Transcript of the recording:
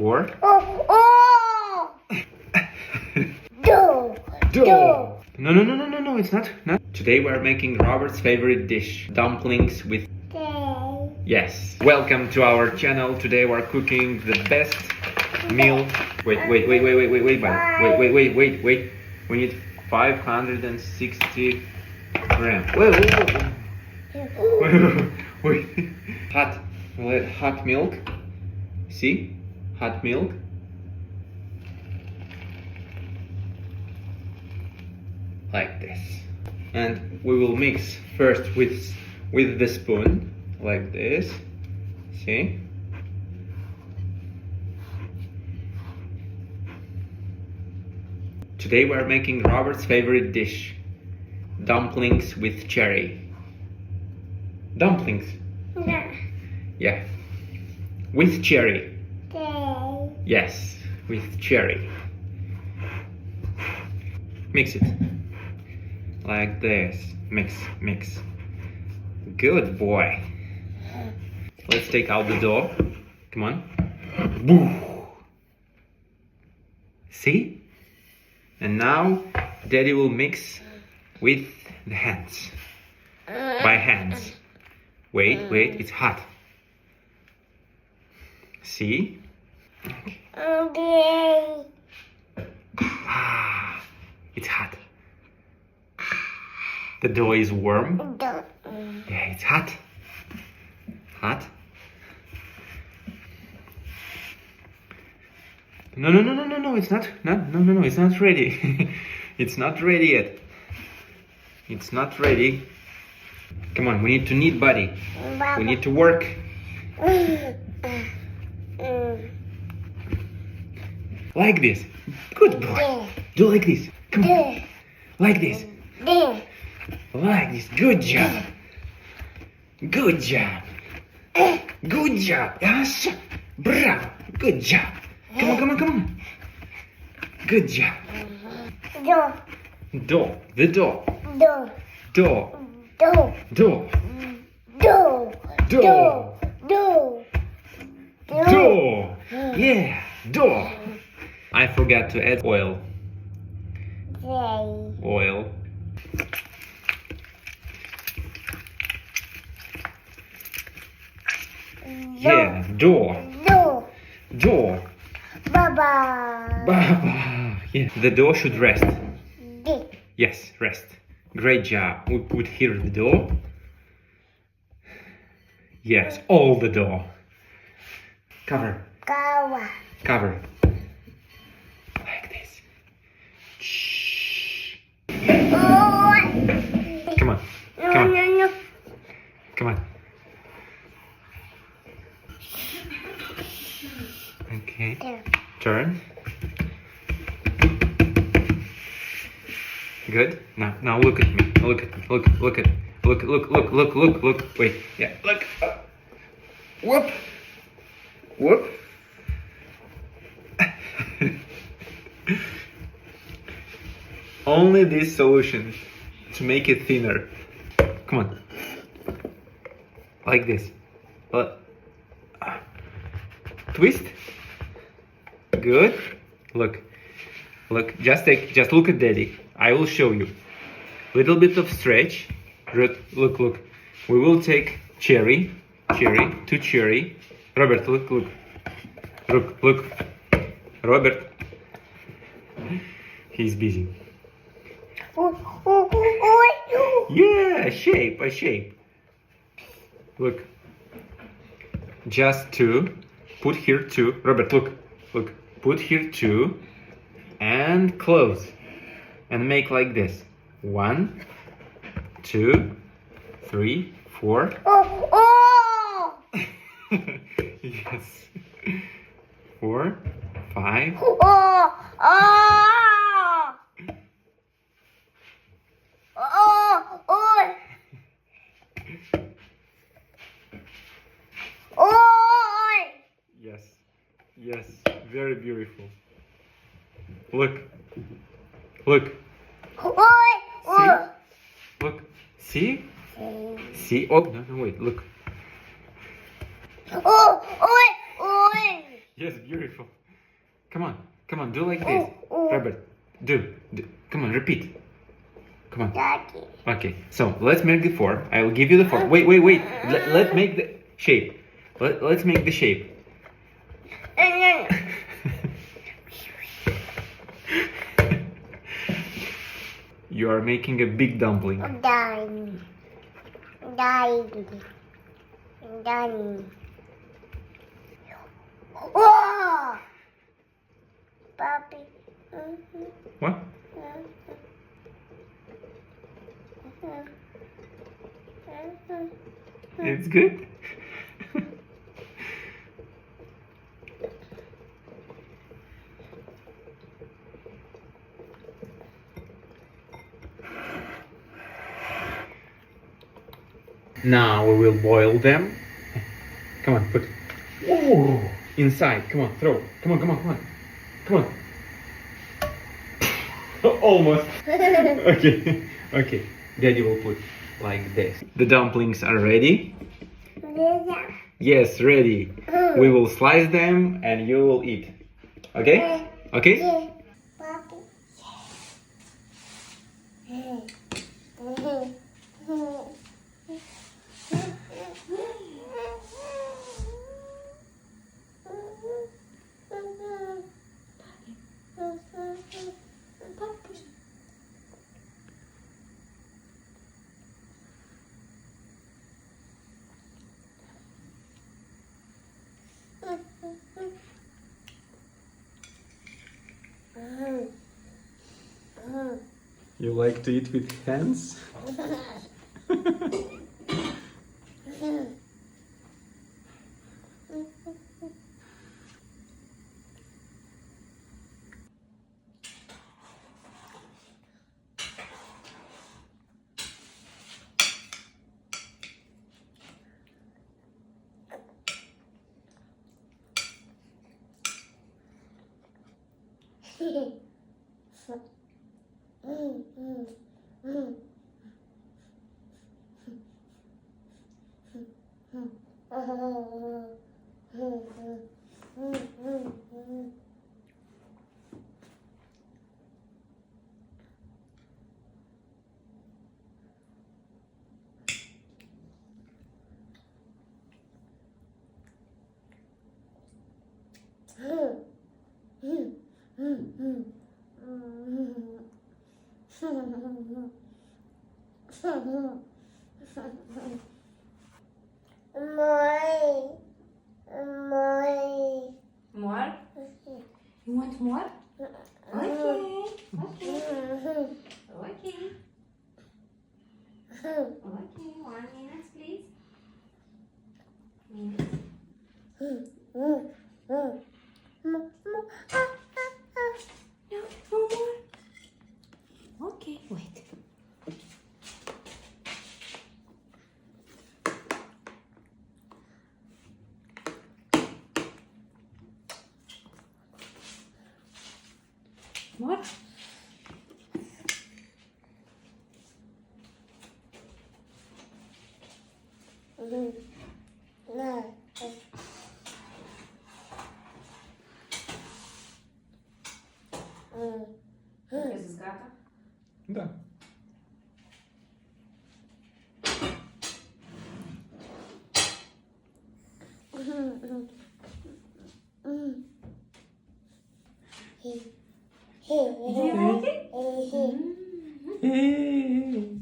4. Oh! Do! No, it's not. Today we're making Robert's favorite dish, dumplings with... Yes. Welcome to our channel. Today we're cooking the best meal. Wait. We need 560 grams. Wait. Hot milk. See? Hot milk. Like this. And we will mix first with the spoon, like this. See? Today we're making Robert's favorite dish, dumplings with cherry. Dumplings. Yeah. With cherry. Yes, with cherry. Mix it. Like this. Mix. Good boy. Let's take out the dough. Come on. Boo. See? And now Daddy will mix with the hands. By hands. Wait, it's hot. See? Okay. It's hot. The dough is warm. Do. Yeah, it's hot. Hot. No, it's not. No, it's not ready. It's not ready yet. It's not ready. Come on, we need to knead, buddy. We need to work. Like this. Good boy. Do like this. Come on. Like this. Like this. Good job. Good job. Good job. Yes. Bravo. Good job. Come on. Good job. Do. The dough. Do. Dough. Do. Dough. Do. Dough. Do. Dough. Yeah. Dough. I forgot to add oil. Oil. Yeah. Dough. Dough. Baba. Yeah. The dough should rest. D. Yes, rest. Great job. We put here the dough. Yes, all the dough. Cover. Cover. Like this. Shh. Come on. Come on. Okay. Turn. Good. Now look at me. Look. Wait. Yeah. Look. Whoop. Only this solution to make it thinner. Come on. Like this. Twist. Good. Look. Just look at Daddy. I will show you. Little bit of stretch. Look. We will take cherry. Robert, look. Robert. He's busy. Yeah, a shape. Look. Just 2. Put here 2. Robert, look. Put here 2. And close. And make like this. 1, 2, 3, 4. Yes. 4, 5. Yes. Very beautiful. Look. See? See? Oh, no, wait, look. Yes, beautiful. Come on, do like this. Robert, do. Come on, repeat. Come on. Daddy. Okay, so let's make the form. I will give you the form. Wait. Let's make the shape. Let's make the shape. You are making a big dumpling. Daddy. Daddy. Daddy. Whoa! Papi. What? It's good. Now we will boil them. Come on, put. Ooh, inside. Come on, throw. Come on. Almost. Okay. Daddy will put like this. The dumplings are ready. Yes, ready. We will slice them and you will eat. Okay? Okay? Papi. You like to eat with hands? More? You want more? Okay. Okay. 1 minute, please. No more. Okay, wait. More? Jest zgata? Да. Do you like it? Hey.